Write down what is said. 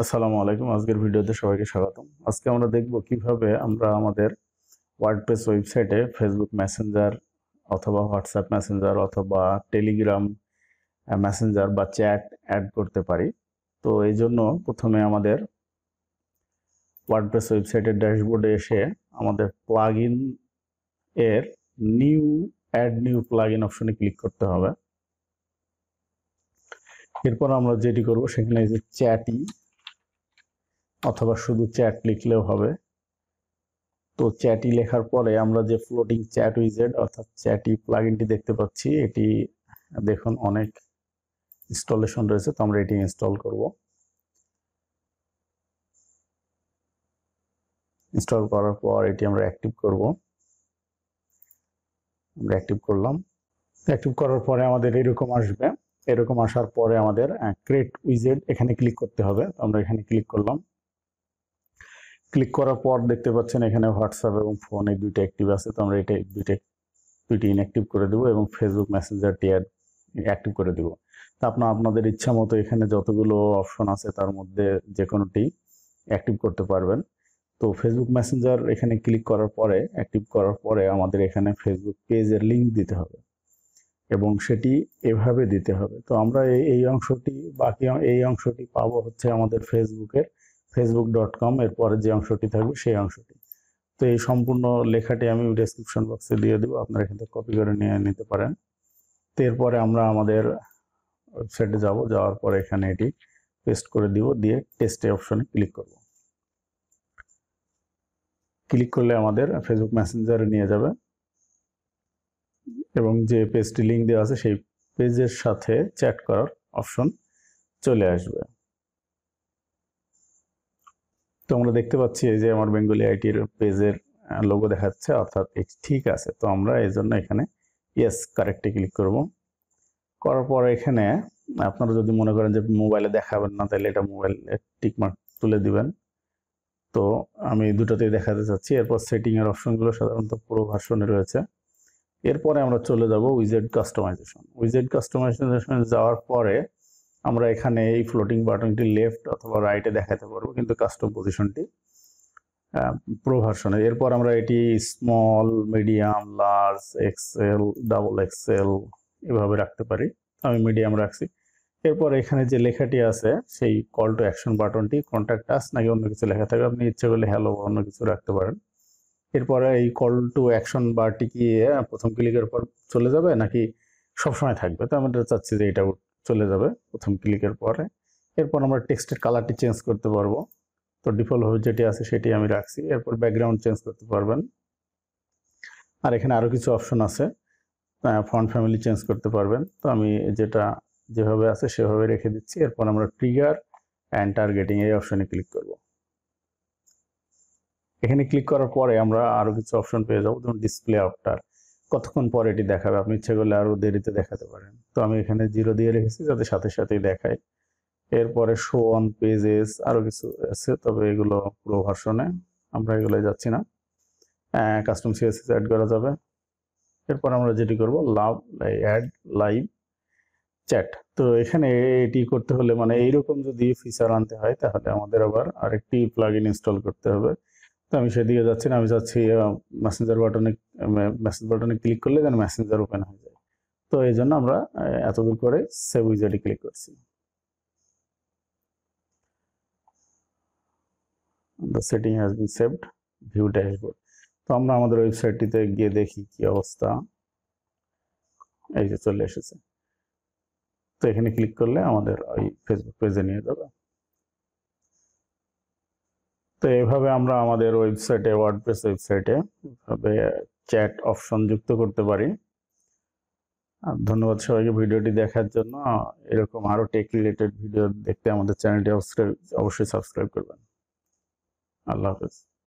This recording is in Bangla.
আসসালামু আলাইকুম। আজকের ভিডিওতে সবাইকে স্বাগতম। আজকে আমরা দেখব কিভাবে আমরা আমাদের ওয়ার্ডপ্রেস ওয়েবসাইটে ফেসবুক মেসেঞ্জার অথবা হোয়াটসঅ্যাপ মেসেঞ্জার অথবা টেলিগ্রাম মেসেঞ্জার বা চ্যাট অ্যাড করতে পারি। তো এই জন্য প্রথমে আমাদের ওয়ার্ডপ্রেস ওয়েবসাইটের ড্যাশবোর্ডে এসে আমাদের প্লাগইন এর নিউ অ্যাড নিউ প্লাগইন অপশনে ক্লিক করতে হবে। এরপর আমরা যেটি করব সেখানে এই যে চ্যাটি অথবা শুধু চ্যাট লিখলেও হবে। তো চ্যাটি লেখার পরে আমরা যে ফ্লোটিং চ্যাট উইজেট অর্থাৎ চ্যাটি প্লাগইনটি দেখতে পাচ্ছি, এটি দেখুন অনেক ইনস্টলেশন রয়েছে, তো আমরা এটি ইনস্টল করব। ইনস্টল করার পর এটি আমরা অ্যাক্টিভ করব। আমরা অ্যাক্টিভ করলাম। অ্যাক্টিভ করার পরে আমাদের এরকম আসবে। এরকম আসার পরে আমাদের ক্রিয়েট উইজেট এখানে ক্লিক করতে হবে। তো আমরা এখানে ক্লিক করলাম। ক্লিক করার পর দেখতে পাচ্ছেন এখানে হোয়াটসঅ্যাপ এবং ফোন এই দুইটা অ্যাক্টিভ আছে, তো আমরা এটা দুইটি ইনঅ্যাক্টিভ করে দেবো এবং ফেসবুক মেসেঞ্জারটি অ্যাক্টিভ করে দেবো। তা আপনাদের ইচ্ছা মতো এখানে যতগুলো অপশন আছে তার মধ্যে যে কোনোটি অ্যাক্টিভ করতে পারবেন। তো ফেসবুক মেসেঞ্জার এখানে ক্লিক করার পরে অ্যাক্টিভ করার পরে আমাদের এখানে ফেসবুক পেজের লিঙ্ক দিতে হবে এবং সেটি এভাবে দিতে হবে। তো আমরা এই অংশটি এই অংশটি পাবো হচ্ছে আমাদের ফেসবুকের facebook.com এরপরে যে অংশটি থাকবে সেই অংশটি। তো এই সম্পূর্ণ লেখাটি আমি ডেসক্রিপশন বক্সে দিয়ে দেবো, আপনারা এখান থেকে কপি করে নিয়ে নিতে পারেন। তো এরপরে আমরা আমাদের ওয়েবসাইটে যাওয়ার পরে এখানে এটি পেস্ট করে দিব, দিয়ে টেস্টে অপশনে ক্লিক করব। ক্লিক করলে আমাদের ফেসবুক মেসেঞ্জারে নিয়ে যাবে এবং যে পেজটি লিঙ্ক দেওয়া আছে সেই পেজের সাথে চ্যাট করার অপশন চলে আসবে। তো আমরা দেখতে পাচ্ছি এই যে আমার বেঙ্গলি আইটির পেজের লোগো দেখাচ্ছে, অর্থাৎ এটি ঠিক আছে। তো আমরা এই জন্য এখানে ইয়েস কারেক্টে ক্লিক করব। করার পর এখানে আপনারা যদি মনে করেন যে মোবাইলে দেখাবেন না, তাহলে এটা মোবাইলে টিকমার্ক তুলে দিবেন। তো আমি দুটোতেই দেখাতে চাচ্ছি। এরপর সেটিং এর অপশনগুলো সাধারণত পুরো ভার্সনে রয়েছে। এরপরে আমরা চলে যাব উইজেট কাস্টমাইজেশন। উইজেট কাস্টমাইজেশন যাওয়ার পরে আমরা এখানে এই ফ্লোটিং বাটনটি লেফট অথবা রাইটে দেখাতে পারবো, কিন্তু কাস্টম পজিশনটি প্রো ভার্সনে। এরপর আমরা এটি small, medium, large, XL, double XL এভাবে রাখতে পারি। আমি মিডিয়াম রাখছি। এরপর এখানে যে লেখাটি আছে সেই কল টু অ্যাকশন বাটনটি কন্ট্যাক্ট আস নাকি অন্য কিছু লেখা থাকবে, আপনি ইচ্ছে করলে হ্যালো বা অন্য কিছু রাখতে পারেন। এরপরে এই কল টু অ্যাকশন বারটি কি প্রথম ক্লিকের পর চলে যাবে নাকি সবসময় থাকবে? তো আমরা চাচ্ছি যে এটা চলে যাবে প্রথম ক্লিকের পরে। এরপর আমরা টেক্সটের কালারটি চেঞ্জ করতে পারবো। তো ডিফল্ট ভাবে যেটি আছে সেটি আমি রাখছি। এরপর ব্যাকগ্রাউন্ড চেঞ্জ করতে পারবেন। আর এখানে আরো কিছু অপশন আছে, ফন্ট ফ্যামিলি চেঞ্জ করতে পারবেন। তো আমি যেটা যেভাবে আছে সেভাবে রেখে দিচ্ছি। এরপর আমরা ট্রিগার অ্যান্ড টার্গেটিং এই অপশনে ক্লিক করব। এখানে ক্লিক করার পরে আমরা আরো কিছু অপশন পেয়ে যাবো, যেমন ডিসপ্লে আফটার, কতক্ষণ পর এটি দেখাবে। আপনি ইচ্ছে করলে আরো দেরিতে দেখাতে পারেন। তো আমি এখানে 0 দিয়ে রেখেছি যাতে সাথে সাথেই দেখায়। এরপরে শো অন পেজেস আরো কিছু আছে, তবে এগুলো পুরো ভার্সনে, আমরা এগুলো যাচ্ছি না। কাস্টম সিএসএস অ্যাড করা যাবে। এরপর আমরা যেটি করব অ্যাড লাইভ চ্যাট। তো এখানে এটি করতে হলে মানে এইরকম যদি ফিচার আনতে হয় তাহলে আমাদের আবার আরেকটি প্লাগইন ইনস্টল করতে হবে। তো আমি সেদিকে যাচ্ছি না, আমি যাচ্ছি মেসেজ বাটনে ক্লিক করলে যেন মেসেঞ্জার ওপেন হয়ে যায়। তো এই জন্য আমরা এতদূর করে সেভ উইজেটে ক্লিক করছি। The setting has been saved. View dashboard. তো আমরা আমাদের ওয়েবসাইটটিতে গিয়ে দেখি কি অবস্থা। এই যে চলে এসেছে। তো এখানে ক্লিক করলে আমাদের ওই ফেসবুক পেজে নিয়ে যাবে। তো এইভাবে আমরা আমাদের ওয়েবসাইটে, ওয়ার্ডপ্রেস ওয়েবসাইটে চ্যাট অপশন যুক্ত করতে পারি। ধন্যবাদ সবাইকে ভিডিওটি দেখার জন্য। এরকম আরো টেক রিলেটেড ভিডিও দেখতে আমাদের চ্যানেলটি অবশ্যই সাবস্ক্রাইব করবেন। আল্লাহ হাফেজ।